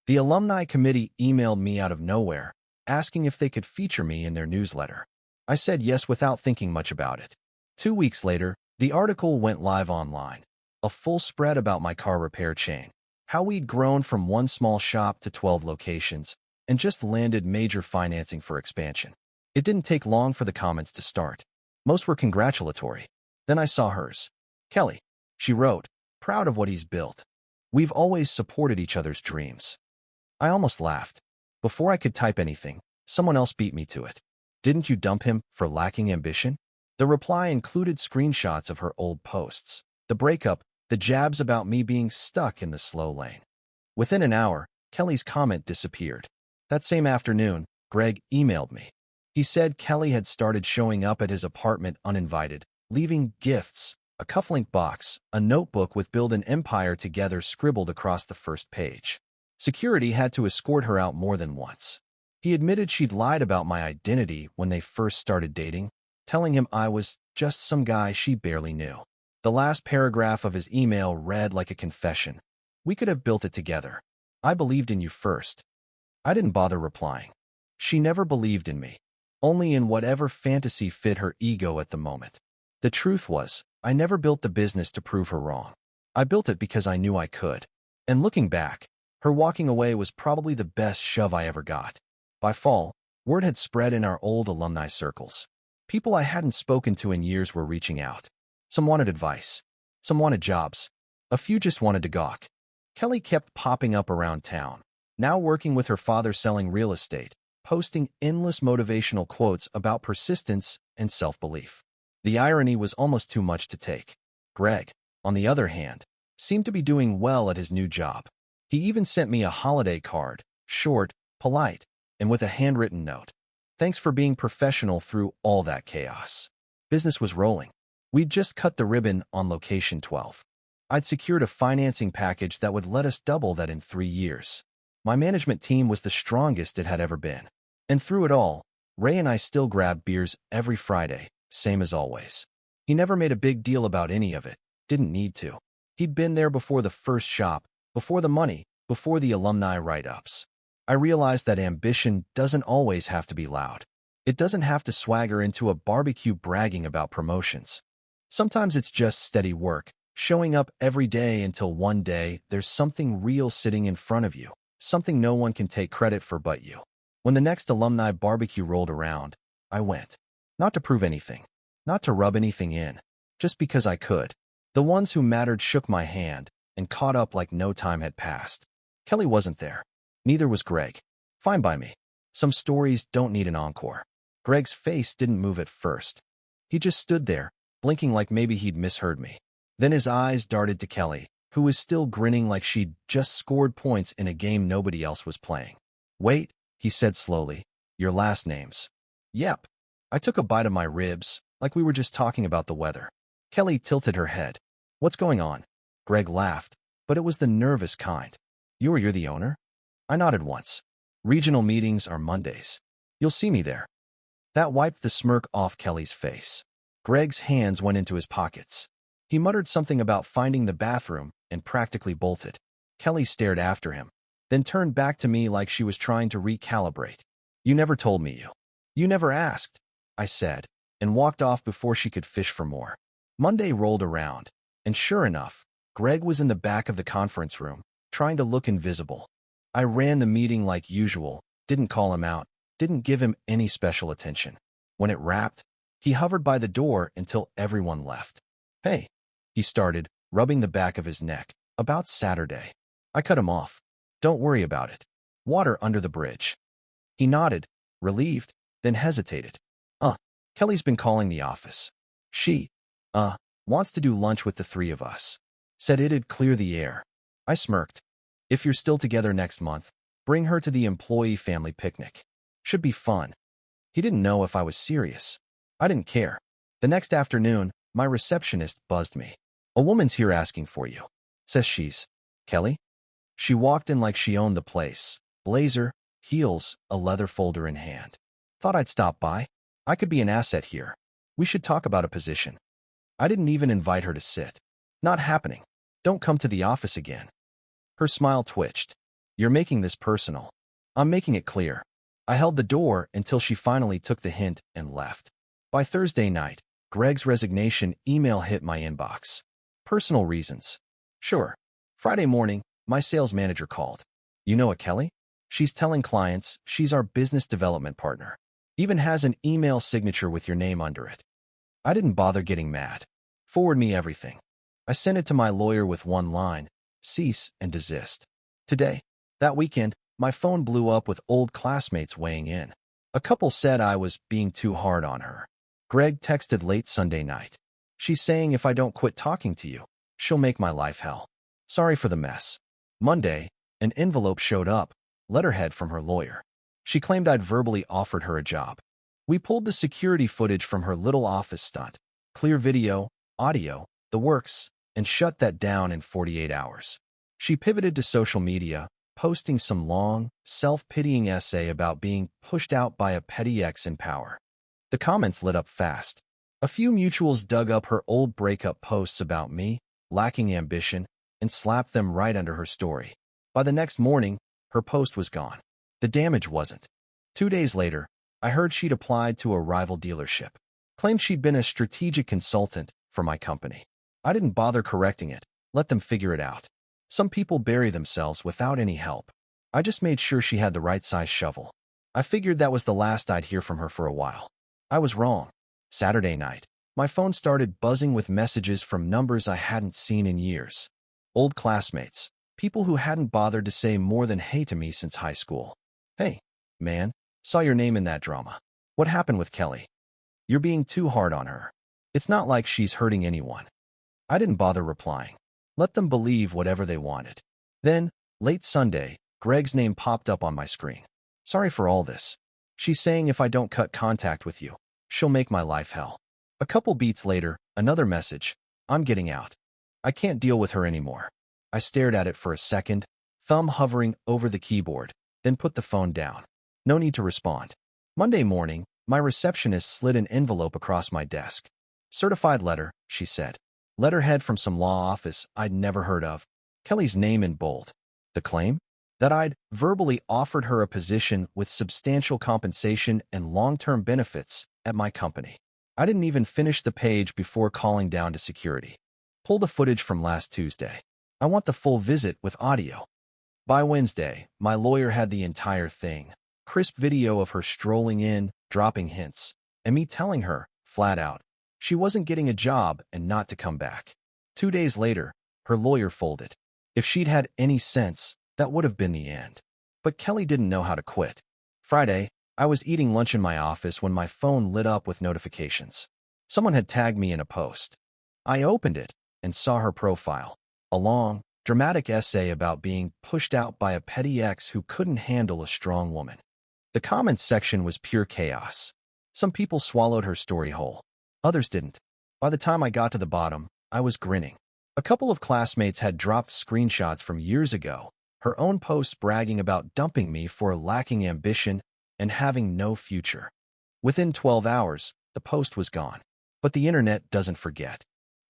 The alumni committee emailed me out of nowhere, asking if they could feature me in their newsletter. I said yes without thinking much about it. 2 weeks later, the article went live online. A full spread about my car repair chain, how we'd grown from one small shop to 12 locations, and just landed major financing for expansion. It didn't take long for the comments to start. Most were congratulatory. Then I saw hers. "Kelly," she wrote, "proud of what he's built. We've always supported each other's dreams." I almost laughed. Before I could type anything, someone else beat me to it. "Didn't you dump him for lacking ambition?" The reply included screenshots of her old posts, the breakup, the jabs about me being stuck in the slow lane. Within an hour, Kelly's comment disappeared. That same afternoon, Greg emailed me. He said Kelly had started showing up at his apartment uninvited, leaving gifts, a cufflink box, a notebook with "Build an Empire Together" scribbled across the first page. Security had to escort her out more than once. He admitted she'd lied about my identity when they first started dating, telling him I was just some guy she barely knew. The last paragraph of his email read like a confession. "We could have built it together. I believed in you first." I didn't bother replying. She never believed in me, only in whatever fantasy fit her ego at the moment. The truth was, I never built the business to prove her wrong. I built it because I knew I could. And looking back, her walking away was probably the best shove I ever got. By fall, word had spread in our old alumni circles. People I hadn't spoken to in years were reaching out. Some wanted advice. Some wanted jobs. A few just wanted to gawk. Kelly kept popping up around town, now working with her father selling real estate, posting endless motivational quotes about persistence and self-belief. The irony was almost too much to take. Greg, on the other hand, seemed to be doing well at his new job. He even sent me a holiday card, short, polite, and with a handwritten note. "Thanks for being professional through all that chaos." Business was rolling. We'd just cut the ribbon on location 12. I'd secured a financing package that would let us double that in 3 years. My management team was the strongest it had ever been. And through it all, Ray and I still grabbed beers every Friday, same as always. He never made a big deal about any of it, didn't need to. He'd been there before the first shop, before the money, before the alumni write-ups. I realized that ambition doesn't always have to be loud. It doesn't have to swagger into a barbecue bragging about promotions. Sometimes it's just steady work, showing up every day until one day there's something real sitting in front of you, something no one can take credit for but you. When the next alumni barbecue rolled around, I went. Not to prove anything, not to rub anything in, just because I could. The ones who mattered shook my hand and caught up like no time had passed. Kelly wasn't there. Neither was Greg. Fine by me. Some stories don't need an encore. Greg's face didn't move at first. He just stood there, blinking like maybe he'd misheard me. Then his eyes darted to Kelly, who was still grinning like she'd just scored points in a game nobody else was playing. "Wait," he said slowly, "your last names." "Yep." I took a bite of my ribs, like we were just talking about the weather. Kelly tilted her head. "What's going on?" Greg laughed, but it was the nervous kind. You're the owner?" I nodded once. "Regional meetings are Mondays. You'll see me there." That wiped the smirk off Kelly's face. Greg's hands went into his pockets. He muttered something about finding the bathroom and practically bolted. Kelly stared after him, then turned back to me like she was trying to recalibrate. "You never told me you never asked," I said, and walked off before she could fish for more. Monday rolled around, and sure enough, Greg was in the back of the conference room, trying to look invisible. I ran the meeting like usual, didn't call him out, didn't give him any special attention. When it wrapped, he hovered by the door until everyone left. "Hey," he started, rubbing the back of his neck, "about Saturday." I cut him off. "Don't worry about it. Water under the bridge." He nodded, relieved, then hesitated. Kelly's been calling the office. She, wants to do lunch with the 3 of us. Said it'd clear the air." I smirked. "If you're still together next month, bring her to the employee family picnic. Should be fun." He didn't know if I was serious. I didn't care. The next afternoon, my receptionist buzzed me. "A woman's here asking for you. Says she's Kelly." She walked in like she owned the place. Blazer, heels, a leather folder in hand. "Thought I'd stop by. I could be an asset here. We should talk about a position." I didn't even invite her to sit. "Not happening. Don't come to the office again." Her smile twitched. You're making this personal. I'm making it clear. I held the door until she finally took the hint and left. By Thursday night, Greg's resignation email hit my inbox. Personal reasons. Sure. Friday morning, my sales manager called. You know a Kelly? She's telling clients she's our business development partner. Even has an email signature with your name under it. I didn't bother getting mad. Forward me everything. I sent it to my lawyer with one line: cease and desist. Today, that weekend, my phone blew up with old classmates weighing in. A couple said I was being too hard on her. Greg texted late Sunday night. She's saying if I don't quit talking to you, she'll make my life hell. Sorry for the mess. Monday, an envelope showed up, letterhead from her lawyer. She claimed I'd verbally offered her a job. We pulled the security footage from her little office stunt, clear video, audio, the works, and shut that down in 48 hours. She pivoted to social media, posting some long, self-pitying essay about being pushed out by a petty ex in power. The comments lit up fast. A few mutuals dug up her old breakup posts about me, lacking ambition, and slapped them right under her story. By the next morning, her post was gone. The damage wasn't. 2 days later, I heard she'd applied to a rival dealership. Claimed she'd been a strategic consultant for my company. I didn't bother correcting it. Let them figure it out. Some people bury themselves without any help. I just made sure she had the right size shovel. I figured that was the last I'd hear from her for a while. I was wrong. Saturday night, my phone started buzzing with messages from numbers I hadn't seen in years. Old classmates, people who hadn't bothered to say more than hey to me since high school. Hey, man, saw your name in that drama. What happened with Kelly? You're being too hard on her. It's not like she's hurting anyone. I didn't bother replying. Let them believe whatever they wanted. Then, late Sunday, Greg's name popped up on my screen. Sorry for all this. She's saying if I don't cut contact with you, she'll make my life hell. A couple beats later, another message. I'm getting out. I can't deal with her anymore. I stared at it for a second, thumb hovering over the keyboard, then put the phone down. No need to respond. Monday morning, my receptionist slid an envelope across my desk. Certified letter, she said. Letterhead from some law office I'd never heard of. Kelly's name in bold. The claim? That I'd verbally offered her a position with substantial compensation and long-term benefits at my company. I didn't even finish the page before calling down to security. Pull the footage from last Tuesday. I want the full visit with audio. By Wednesday, my lawyer had the entire thing. Crisp video of her strolling in, dropping hints, and me telling her, flat out, she wasn't getting a job and not to come back. 2 days later, her lawyer folded. If she'd had any sense, that would have been the end. But Kelly didn't know how to quit. Friday, I was eating lunch in my office when my phone lit up with notifications. Someone had tagged me in a post. I opened it and saw her profile. A long, dramatic essay about being pushed out by a petty ex who couldn't handle a strong woman. The comments section was pure chaos. Some people swallowed her story whole. Others didn't. By the time I got to the bottom, I was grinning. A couple of classmates had dropped screenshots from years ago, her own posts bragging about dumping me for lacking ambition and having no future. Within 12 hours, the post was gone. But the internet doesn't forget.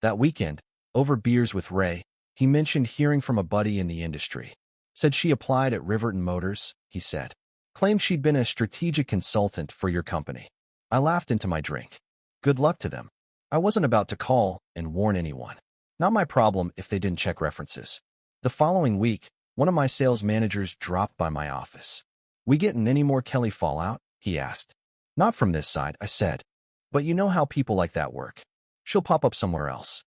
That weekend, over beers with Ray, he mentioned hearing from a buddy in the industry. Said she applied at Riverton Motors, he said. Claimed she'd been a strategic consultant for your company. I laughed into my drink. Good luck to them. I wasn't about to call and warn anyone. Not my problem if they didn't check references. The following week, one of my sales managers dropped by my office. We getting any more Kelly fallout? He asked. Not from this side, I said. But you know how people like that work. She'll pop up somewhere else.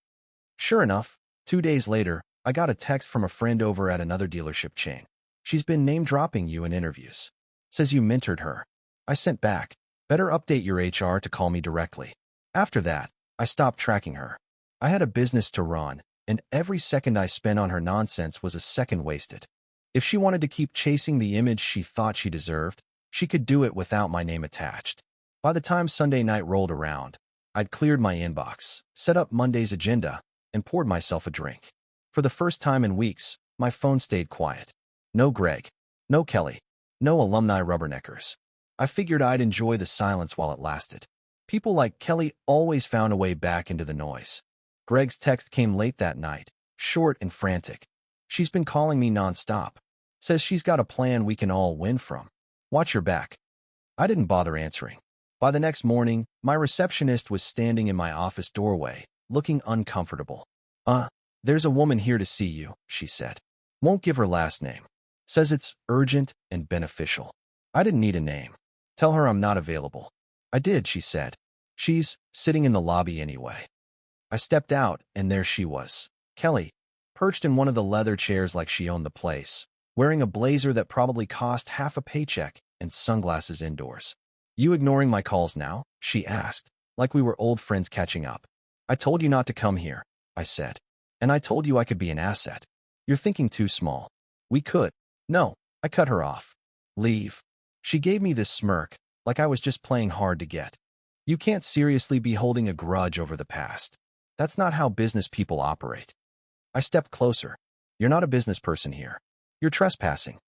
Sure enough, 2 days later, I got a text from a friend over at another dealership chain. She's been name-dropping you in interviews. Says you mentored her. I sent back. Better update your HR to call me directly. After that, I stopped tracking her. I had a business to run, and every second I spent on her nonsense was a second wasted. If she wanted to keep chasing the image she thought she deserved, she could do it without my name attached. By the time Sunday night rolled around, I'd cleared my inbox, set up Monday's agenda, and poured myself a drink. For the first time in weeks, my phone stayed quiet. No Greg. No Kelly. No alumni rubberneckers. I figured I'd enjoy the silence while it lasted. People like Kelly always found a way back into the noise. Greg's text came late that night, short and frantic. She's been calling me nonstop. Says she's got a plan we can all win from. Watch your back. I didn't bother answering. By the next morning, my receptionist was standing in my office doorway, looking uncomfortable. There's a woman here to see you, she said. Won't give her last name. Says it's urgent and beneficial. I didn't need a name. Tell her I'm not available. I did, she said. She's sitting in the lobby anyway. I stepped out, and there she was. Kelly, perched in one of the leather chairs like she owned the place, wearing a blazer that probably cost half a paycheck and sunglasses indoors. You ignoring my calls now? She asked, like we were old friends catching up. I told you not to come here, I said. And I told you I could be an asset. You're thinking too small. We could. No, I cut her off. Leave. She gave me this smirk, like I was just playing hard to get. You can't seriously be holding a grudge over the past. That's not how business people operate. I stepped closer. You're not a business person here. You're trespassing.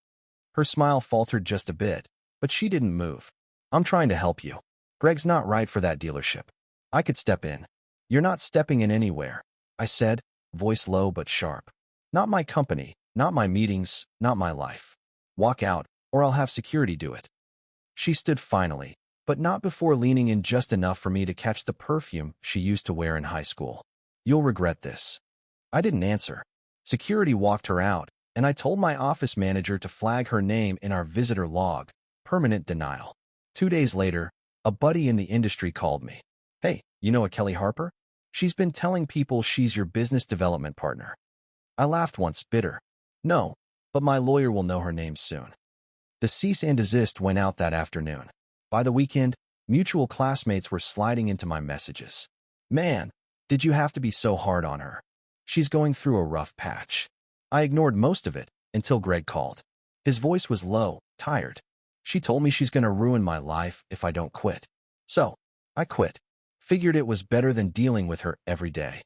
Her smile faltered just a bit, but she didn't move. I'm trying to help you. Greg's not right for that dealership. I could step in. You're not stepping in anywhere, I said, voice low but sharp. Not my company, not my meetings, not my life. Walk out, or I'll have security do it. She stood finally, but not before leaning in just enough for me to catch the perfume she used to wear in high school. You'll regret this. I didn't answer. Security walked her out, and I told my office manager to flag her name in our visitor log. Permanent denial. 2 days later, a buddy in the industry called me. Hey, you know a Kelly Harper? She's been telling people she's your business development partner. I laughed once, bitter. No, but my lawyer will know her name soon. The cease and desist went out that afternoon. By the weekend, mutual classmates were sliding into my messages. Man, did you have to be so hard on her? She's going through a rough patch. I ignored most of it until Greg called. His voice was low, tired. She told me she's going to ruin my life if I don't quit. So, I quit. Figured it was better than dealing with her every day.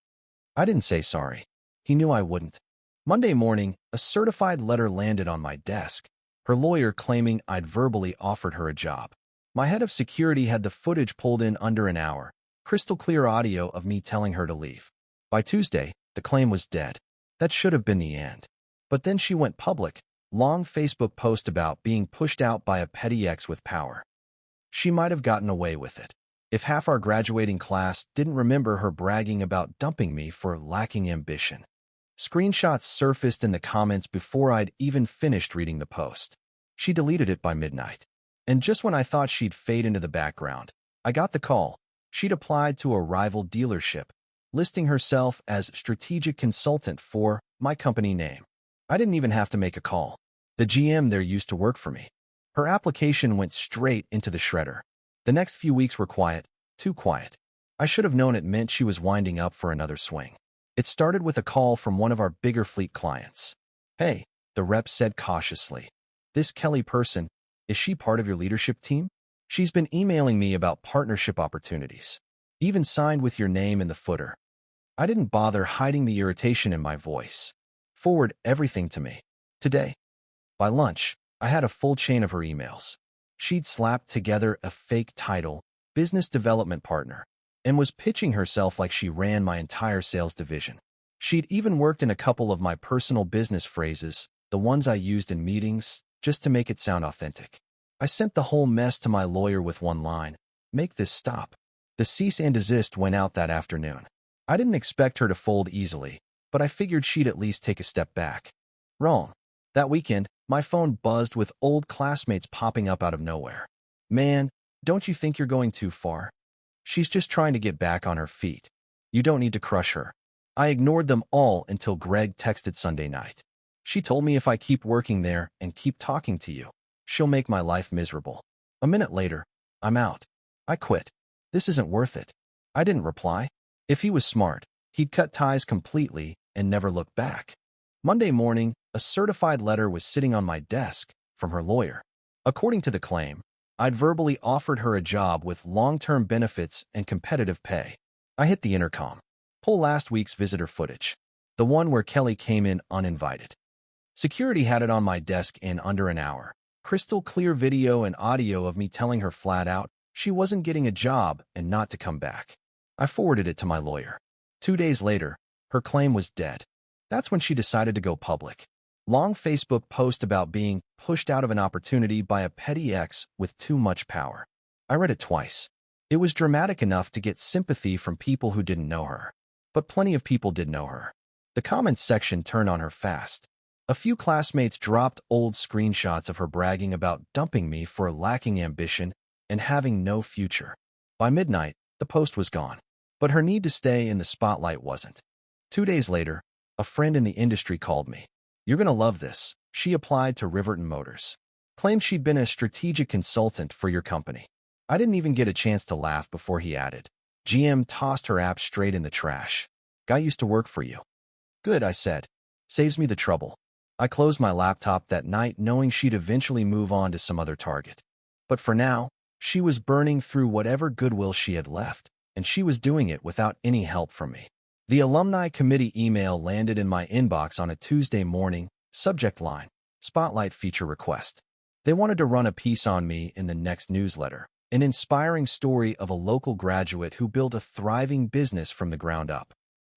I didn't say sorry. He knew I wouldn't. Monday morning, a certified letter landed on my desk, her lawyer claiming I'd verbally offered her a job. My head of security had the footage pulled in under an hour, crystal clear audio of me telling her to leave. By Tuesday, the claim was dead. That should have been the end. But then she went public. Long Facebook post about being pushed out by a petty ex with power. She might have gotten away with it if half our graduating class didn't remember her bragging about dumping me for lacking ambition. Screenshots surfaced in the comments before I'd even finished reading the post. She deleted it by midnight. And just when I thought she'd fade into the background, I got the call. She'd applied to a rival dealership, listing herself as strategic consultant for my company name. I didn't even have to make a call. The GM there used to work for me. Her application went straight into the shredder. The next few weeks were quiet, too quiet. I should have known it meant she was winding up for another swing. It started with a call from one of our bigger fleet clients. Hey, the rep said cautiously. This Kelly person, is she part of your leadership team? She's been emailing me about partnership opportunities. Even signed with your name in the footer. I didn't bother hiding the irritation in my voice. Forward everything to me. Today. By lunch, I had a full chain of her emails. She'd slapped together a fake title, business development partner, and was pitching herself like she ran my entire sales division. She'd even worked in a couple of my personal business phrases, the ones I used in meetings, just to make it sound authentic. I sent the whole mess to my lawyer with one line: make this stop. The cease and desist went out that afternoon. I didn't expect her to fold easily, but I figured she'd at least take a step back. Wrong. That weekend, my phone buzzed with old classmates popping up out of nowhere. Man, don't you think you're going too far? She's just trying to get back on her feet. You don't need to crush her. I ignored them all until Greg texted Sunday night. She told me if I keep working there and keep talking to you, she'll make my life miserable. A minute later, I'm out. I quit. This isn't worth it. I didn't reply. If he was smart, he'd cut ties completely and never look back. Monday morning, a certified letter was sitting on my desk from her lawyer. According to the claim, I'd verbally offered her a job with long-term benefits and competitive pay. I hit the intercom. Pull last week's visitor footage. The one where Kelly came in uninvited. Security had it on my desk in under an hour. Crystal clear video and audio of me telling her flat out she wasn't getting a job and not to come back. I forwarded it to my lawyer. 2 days later, her claim was dead. That's when she decided to go public. Long Facebook post about being pushed out of an opportunity by a petty ex with too much power. I read it twice. It was dramatic enough to get sympathy from people who didn't know her. But plenty of people did know her. The comments section turned on her fast. A few classmates dropped old screenshots of her bragging about dumping me for lacking ambition and having no future. By midnight, the post was gone. But her need to stay in the spotlight wasn't. 2 days later, a friend in the industry called me. "You're gonna love this." She applied to Riverton Motors. Claimed she'd been a strategic consultant for your company. I didn't even get a chance to laugh before he added, "GM tossed her app straight in the trash. Guy used to work for you." "Good," I said. "Saves me the trouble." I closed my laptop that night knowing she'd eventually move on to some other target. But for now, she was burning through whatever goodwill she had left, and she was doing it without any help from me. The alumni committee email landed in my inbox on a Tuesday morning, subject line, Spotlight Feature Request. They wanted to run a piece on me in the next newsletter, an inspiring story of a local graduate who built a thriving business from the ground up.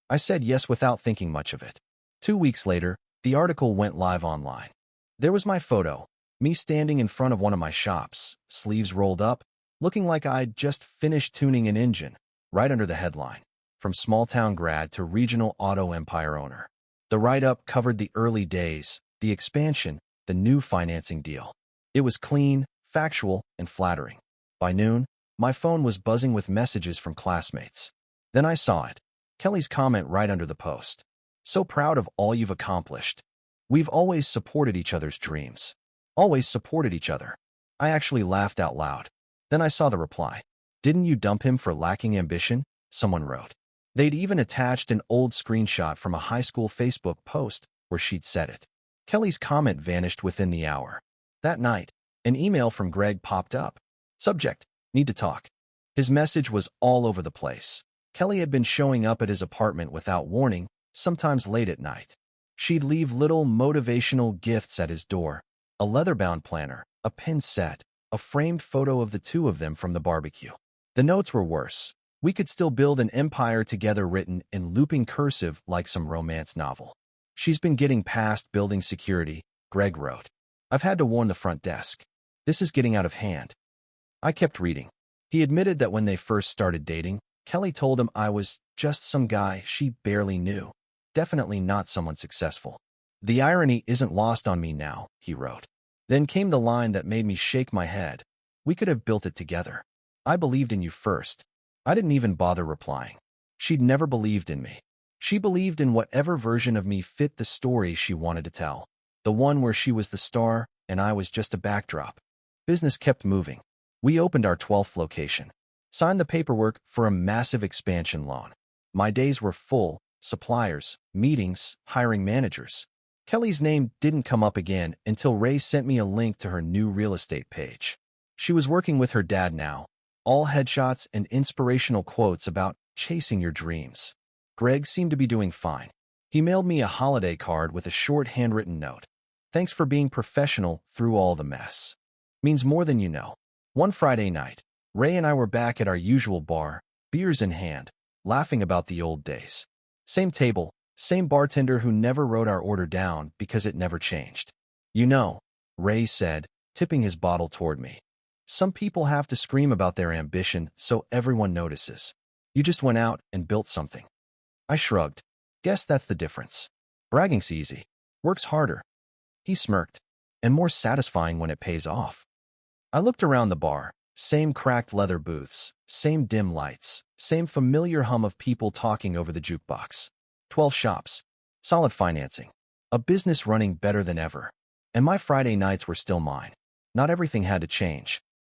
I said yes without thinking much of it. 2 weeks later, the article went live online. There was my photo, me standing in front of one of my shops, sleeves rolled up, looking like I'd just finished tuning an engine, right under the headline, "From small-town grad to regional auto empire owner." The write-up covered the early days, the expansion, the new financing deal. It was clean, factual, and flattering. By noon, my phone was buzzing with messages from classmates. Then I saw it. Kelly's comment right under the post. "So proud of all you've accomplished. We've always supported each other's dreams." Always supported each other. I actually laughed out loud. Then I saw the reply. "Didn't you dump him for lacking ambition?" Someone wrote. They'd even attached an old screenshot from a high school Facebook post where she'd said it. Kelly's comment vanished within the hour. That night, an email from Greg popped up. Subject, "Need to talk." His message was all over the place. Kelly had been showing up at his apartment without warning, sometimes late at night. She'd leave little motivational gifts at his door, a leather-bound planner, a pin set, a framed photo of the two of them from the barbecue. The notes were worse. "We could still build an empire together," written in looping cursive like some romance novel. "She's been getting past building security," Greg wrote. "I've had to warn the front desk. This is getting out of hand." I kept reading. He admitted that when they first started dating, Kelly told him I was just some guy she barely knew. Definitely not someone successful. "The irony isn't lost on me now," he wrote. Then came the line that made me shake my head. "We could have built it together. I believed in you first." I didn't even bother replying. She'd never believed in me. She believed in whatever version of me fit the story she wanted to tell. The one where she was the star and I was just a backdrop. Business kept moving. We opened our 12th location. Signed the paperwork for a massive expansion loan. My days were full, suppliers, meetings, hiring managers. Kelly's name didn't come up again until Ray sent me a link to her new real estate page. She was working with her dad now, all headshots and inspirational quotes about chasing your dreams. Greg seemed to be doing fine. He mailed me a holiday card with a short handwritten note. "Thanks for being professional through all the mess. Means more than you know." One Friday night, Ray and I were back at our usual bar, beers in hand, laughing about the old days. Same table, same bartender who never wrote our order down because it never changed. "You know," Ray said, tipping his bottle toward me, "some people have to scream about their ambition so everyone notices. You just went out and built something." I shrugged. "Guess that's the difference. Bragging's easy. Work's harder." He smirked. "And more satisfying when it pays off." I looked around the bar. Same cracked leather booths, same dim lights, same familiar hum of people talking over the jukebox. 12 shops. Solid financing. A business running better than ever. And my Friday nights were still mine. Not everything had to change.